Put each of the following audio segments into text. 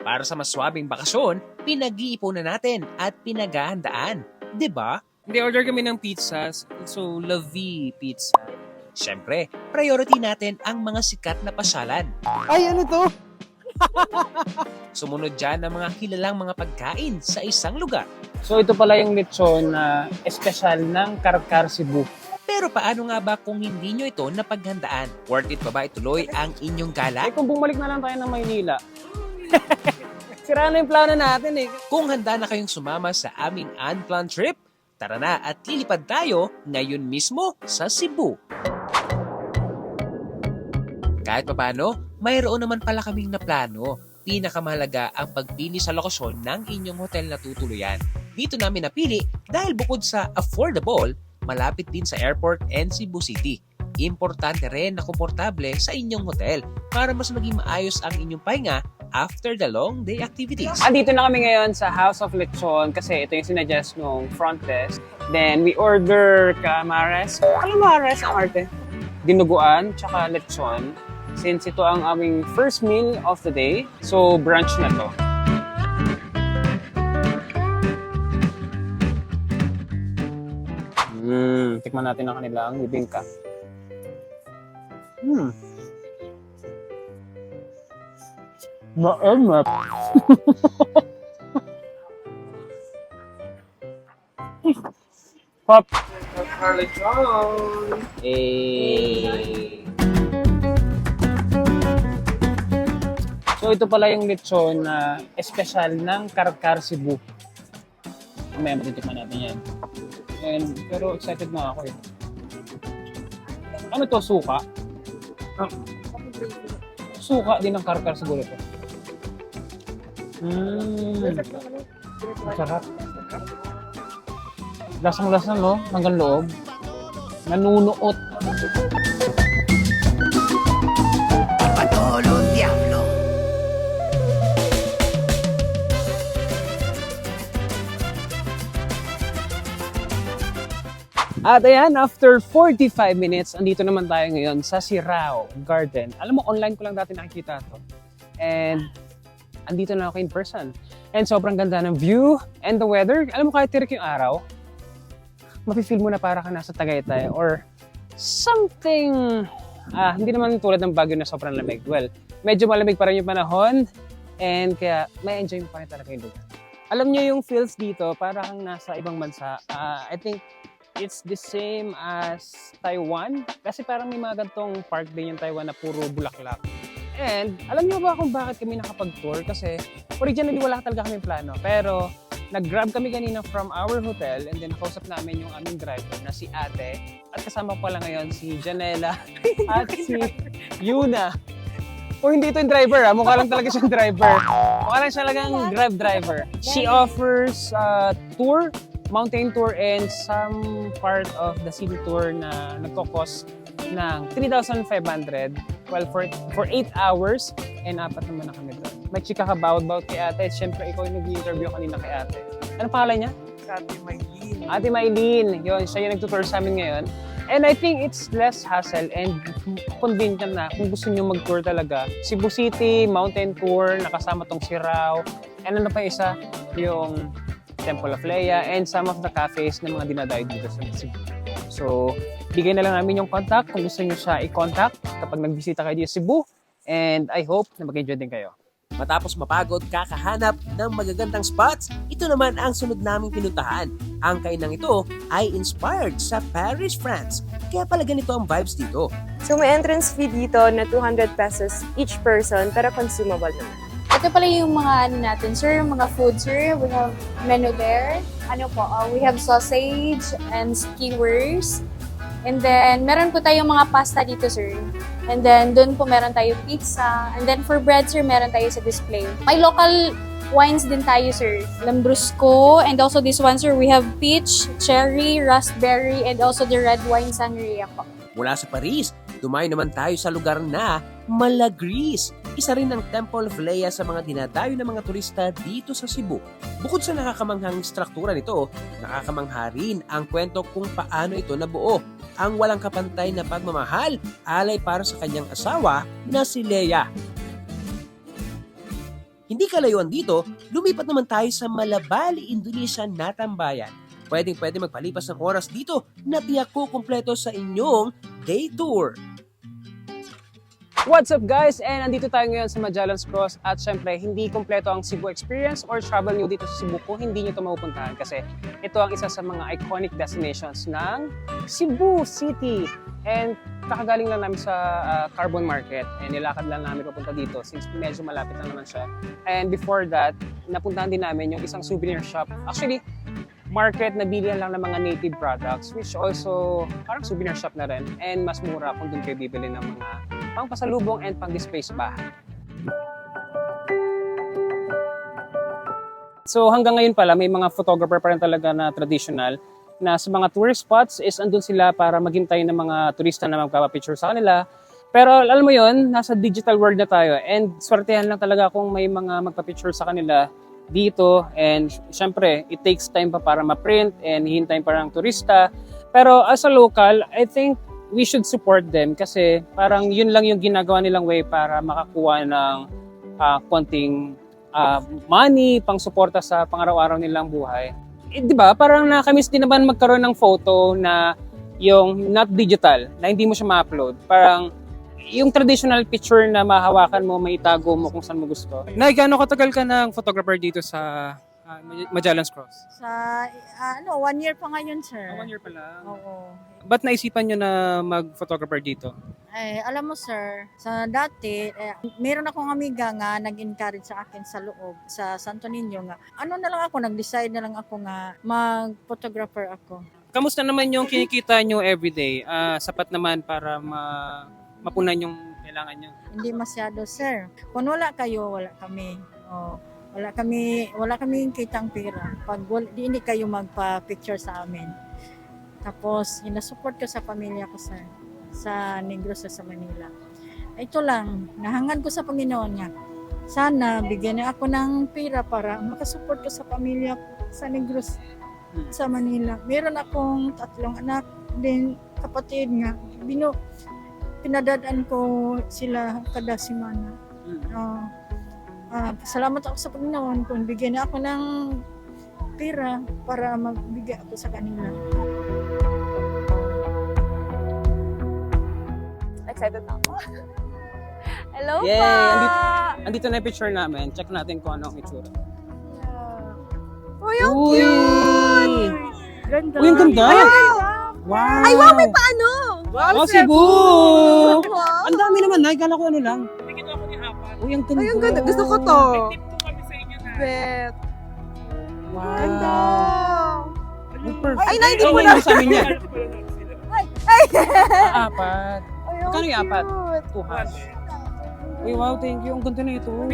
Para sa maswabing bakasyon, pinag-iipunan natin at pinaghahandaan. 'Di ba? Hindi, order kami ng pizzas. So, La Vie Pizza. Siyempre, priority natin ang mga sikat na pasyalan. Ay, ano to? Sumunod dyan ang mga kilalang mga pagkain sa isang lugar. So, ito pala yung lechon na espesyal ng Karkar, Cebu. Pero paano nga ba kung hindi nyo ito napaghandaan? Worth it pa ba ituloy ang inyong gala? Eh, kung bumalik na lang tayo ng Maynila. Sira na yung plano natin eh. Kung handa na kayong sumama sa aming unplanned trip, tara na at lilipad tayo ngayon mismo sa Cebu. Kahit papaano, mayroon naman pala kaming naplano. Pinakamahalaga ang pagpili sa lokasyon ng inyong hotel na tutuluyan. Dito namin napili dahil bukod sa affordable, malapit din sa airport and Cebu City. Importante rin na komportable sa inyong hotel para mas maging maayos ang inyong pahinga after the long day activities. Andito na kami ngayon sa House of Lechon kasi ito yung sinadjust nung front desk. Then we order calamares. Calamares ang arte. Dinuguan, tsaka lechon. Since ito ang aming first meal of the day, so brunch na to. Tikman natin ang kanilang bibingka. Mainit. Pop. So ito pala yung lechon na espesyal ng Karkar, Cebu. Mamaya matitikman natin yan. Pero excited na ako eh. Ano to? Suka? Suka din ng Karkar siguro ito. Sarap. Lasang-lasa no? Hanggang loob. Nanunuot. At ayan, after 45 minutes, andito naman tayo ngayon sa Sirao Garden. Alam mo, online ko lang dati nakikita ito. And andito na ako in person. And sobrang ganda ng view and the weather. Alam mo, kahit tirik yung araw, mafe-feel mo na para ka nasa Tagaytay or something. Hindi naman tulad ng Baguio na sobrang lamig. Well, medyo malamig pa rin yung panahon and kaya may enjoy mo pa rin talaga yung lugar. Alam nyo yung feels dito, para kang nasa ibang bansa. I think it's the same as Taiwan kasi parang may mga gantong park din yung Taiwan na puro bulaklak. And alam niyo ba kung bakit kami nakapag-tour? Kasi originally wala talaga kaming plano. Pero nag-grab kami kanina from our hotel and then nakausap namin yung aming driver na si Ate. At kasama ko pala ngayon si Janela at si Yuna. Kung hindi ito yung driver mukha lang talaga siyang driver. Mukha lang siya talagang Grab driver. She offers tour, mountain tour and some part of the city tour na nagkakos ng 3,500. Well, for 8 hours and 4 naman na kami doon. May chika ka bawat kay Ate. Siyempre, ikaw yung nag-interview kanina kay Ate. Ano pangalan niya? Ate Maylene. Ate Maylene. Yun, siya yung nagtutour sa amin ngayon. And I think it's less hassle and convenient na kung gusto niyo mag-tour talaga. Cebu City, mountain tour, nakasama tong Sirao. And ano pa isa? Yung Temple of Leia and some of the cafes na mga dinadayo dito sa Cebu. So, bigay na lang namin yung contact kung gusto niyo siya i-contact kapag nagbisita kayo dito sa Cebu. And I hope na mag-enjoy din kayo. Matapos mapagod kakahanap ng magagandang spots, ito naman ang sunod naming pinuntahan. Ang kainang ito ay inspired sa Paris, France. Kaya pala ganito ang vibes dito. So may entrance fee dito na 200 pesos each person pero consumable naman. Ito pala yung mga ano natin, sir, mga food, sir. We have menu there. We have sausage and skewers. And then, meron po tayong mga pasta dito, sir. And then, doon po meron tayong pizza. And then, for bread, sir, meron tayo sa display. May local wines din tayo, sir. Lambrusco. And also this one, sir, we have peach, cherry, raspberry, and also the red wine sangria po. Mula sa Paris, dumayo naman tayo sa lugar na Malagris. Isa rin ang Temple of Leia sa mga dinadayo ng mga turista dito sa Cebu. Bukod sa nakakamanghang struktura nito, nakakamangha rin ang kwento kung paano ito nabuo. Ang walang kapantay na pagmamahal alay para sa kanyang asawa na si Leia. Hindi kalayuan dito, lumipat naman tayo sa Malabali, Indonesia na tambayan. Pwede magpalipas ng oras dito na tiyak ko kumpleto sa inyong day tour. What's up guys? And andito tayo ngayon sa Majalons Cross at syempre hindi kompleto ang Cebu experience or travel nyo dito sa Cebu kung hindi nyo ito mapupuntahan kasi ito ang isa sa mga iconic destinations ng Cebu City. And kakagaling lang namin sa Carbon Market and nilakad lang namin papunta dito since medyo malapit lang naman siya. And before that, napuntahan din namin yung isang souvenir shop. Actually, market na bilihan lang ng mga native products which also parang souvenir shop na rin and mas mura kung doon kayo bibili ng mga pang-pasalubong and pang-display sa bahay. So hanggang ngayon pala may mga photographer pa rin talaga na traditional na sa mga tourist spots is andun sila para maghintay ng mga turista na magpapapicture sa kanila. Pero alam mo yon, nasa digital world na tayo and swertehan lang talaga kung may mga magpapicture sa kanila dito and syempre it takes time pa para ma-print and hihintayin pa ng turista. Pero as a local, I think we should support them kasi parang yun lang yung ginagawa nilang way para makakuha ng konting money, pang-suporta sa pang-araw-araw nilang buhay. Eh, di ba? Parang nakamiss din naman magkaroon ng photo na yung not digital, na hindi mo siya ma-upload. Parang yung traditional picture na mahawakan mo, maitago mo kung saan mo gusto. Nay, gaano katagal ka ng photographer dito sa Majalons Cross? Sa 1 year pa ngayon, sir. 1 year pa lang. Oo. Ba't naisipan nyo na mag-photographer dito? Alam mo, sir, sa dati, meron akong amiga nga nag-encourage sa akin sa loob, sa Santo Niño nga. Ano na lang ako, nag-decide na lang ako nga mag-photographer ako. Kamusta naman yung kinikita nyo everyday? Sapat naman para mapunan yung kailangan nyo? Hindi masyado, sir. Kung wala kayo, wala kami. Oh, wala kami kitang pera. Pag hindi kayo magpa-picture sa amin. Tapos, inasupport ko sa pamilya ko, sir, sa Negros sa Manila. Ito lang, nahangan ko sa Panginoon nga. Sana bigyan niya ako ng pera para makasupport ko sa pamilya ko sa Negros sa Manila. Meron akong 3 anak din, kapatid nga. Pinadadaan ko sila kada semana. Salamat ako sa Panginoon kung bigyan niya ako ng pera para magbigay ako sa kanila. Excited na ako. Hello Yay! pa! Andito na yung picture namin. Check natin kung ano ang itsura. Uy, ang Uy! cute! Ganda. Uy, ang ganda! Wow! Ay, wow, may paano! Wow, Cebu! Wow! Ang dami naman, Nay. Kala ko ano lang. Uy, ang ganda. Ay, ang ganda. Gusto ko to. Bet. Wow. Ganda. Uy, perfect. Ay, Nay, di mo Ay, na. sa amin yan. Ay! 4. Magkano yung 4? 200. Uy, wow, thank you. Ang ganda na ito. Ano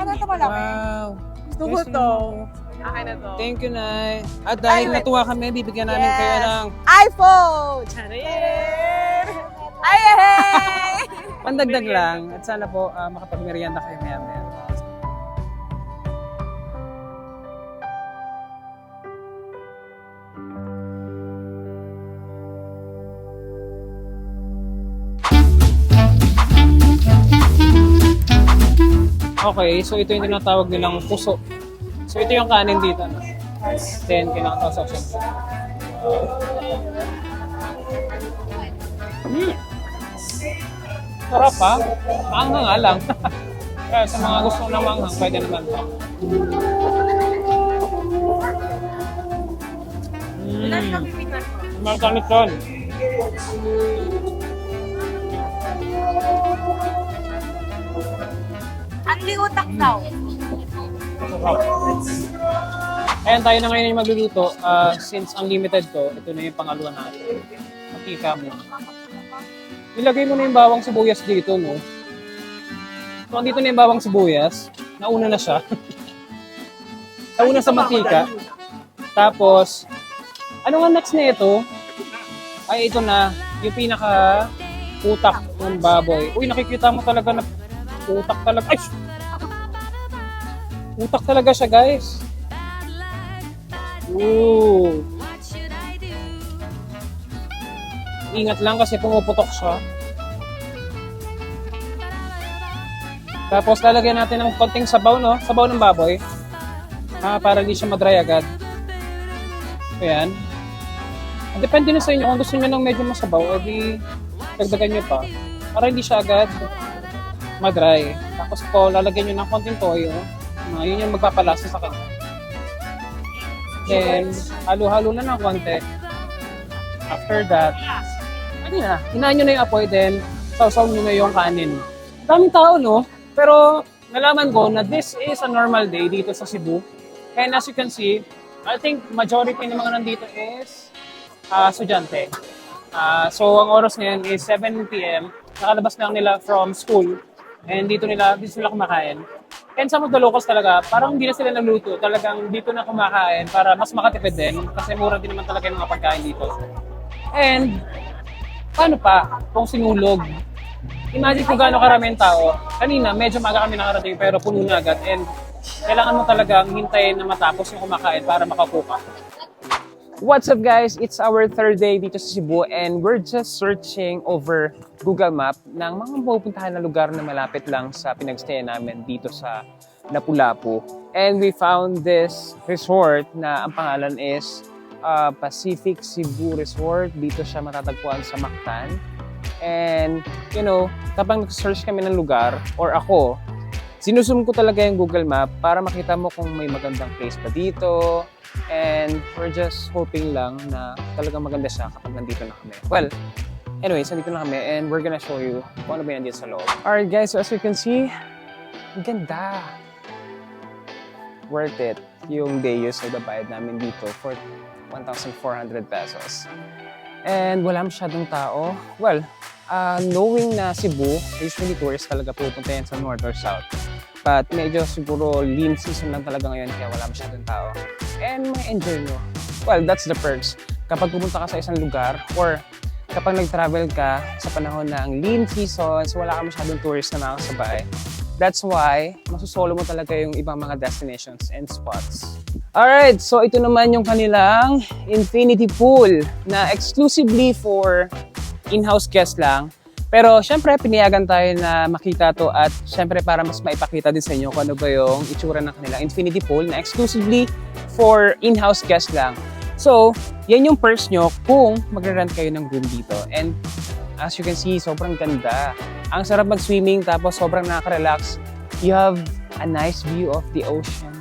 ito malaki? Wow. Gusto ko to. Akin na to. Thank you, Nay. At dahil Ay, natuwa kami, bibigyan namin Yes. kayo ng iPhone! Charir! Ay, hey! pandagdag lang. At sana po makapagmerienda kayo maya-maya. Okay, so ito yung tinatawag nilang puso. So ito yung kanin dito. No? Then, kailangan sa sauce. Sarap ha? Maanghang nga lang. Kaya sa mga gusto na maanghang, pwede naman to. Markamit doon. Anli utak daw. Ayan, tayo na ngayon yung magluluto. Since unlimited to, ito na yung pangalawa natin. Makika mo. Ilagay mo na yung bawang sibuyas dito, no? So, andito na yung bawang sibuyas. Nauna na siya. Nauna sa mantika. Tapos, ano nga next na ito? Ay, ito na. Yung pinaka utak ng baboy. Uy, nakikita mo talaga na utak talaga. Ay! Utak talaga siya, guys. Ooh. Ingat lang kasi pumuputok siya. Tapos lalagyan natin ng konting sabaw, no? Sabaw ng baboy. Para hindi siya madry agad. Ayan. Depende na sa inyo. Kung gusto nyo ng medyo masabaw, edi dagdagan nyo pa. Para hindi siya agad madry. Tapos po, lalagyan nyo ng konting toyo. Yun yung magpapalasa sa kanya. Then, halo-halo na ng konti. After that, ano na, hinaan nyo na yung apoy, then sausaw nyo na yung kanin. Daming tao, no? Pero nalaman ko na this is a normal day dito sa Cebu. And as you can see, I think majority ng mga nandito is estudyante. So ang oras ngayon is 7 p.m. Nakalabas lang nila from school. And dito sila kumakain. And some of the locals talaga, parang hindi na sila nagluto. Talagang dito na kumakain para mas makatipid din. Kasi mura din naman talaga yung mga pagkain dito. And paano pa kung sinulog? Imagine kung gaano karaming tao. Kanina, medyo maaga kami nakarating pero puno na agad. And kailangan mo talagang hintayin na matapos yung kumakain para makakuha. What's up guys? It's our third day dito sa Cebu and we're just searching over Google Map ng mga pupuntahan na lugar na malapit lang sa pinagstayan namin dito sa Lapu-Lapu. And we found this resort na ang pangalan is Pacific Cebu Resort. Dito siya matatagpuan sa Mactan. And, you know, kapag nag-search kami ng lugar, or ako, sinusum ko talaga yung Google Map para makita mo kung may magandang place pa dito. And we're just hoping lang na talagang maganda siya kapag nandito na kami. Well, anyways, nandito na kami and we're gonna show you kung ano ba yan dito sa loob. Alright guys, so as you can see, ang ganda. Worth it. Yung day use na babayad namin dito for 1,400 pesos. And wala masyadong tao. Well, knowing na Cebu, usually tourists talaga pupunta yan sa north or south. But medyo siguro lean season lang talaga ngayon kaya wala masyadong tao. And may enjoy nyo. Well, that's the perks. Kapag pumunta ka sa isang lugar or kapag nag-travel ka sa panahon ng lean seasons, wala ka masyadong tourists na nakasabay. That's why masusolo mo talaga yung ibang mga destinations and spots. Alright, so ito naman yung kanilang infinity pool na exclusively for in-house guests lang. Pero syempre, pinayagan tayo na makita to at syempre para mas maipakita din sa inyo kung ano ba yung itsura ng kanilang infinity pool na exclusively for in-house guests lang. So, yan yung perks nyo kung magre-rent kayo ng room dito. And as you can see, sobrang ganda. Ang sarap mag-swimming tapos sobrang nakaka-relax. You have a nice view of the ocean.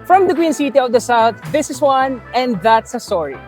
From the Queen City of the South, this is one, and that's a story.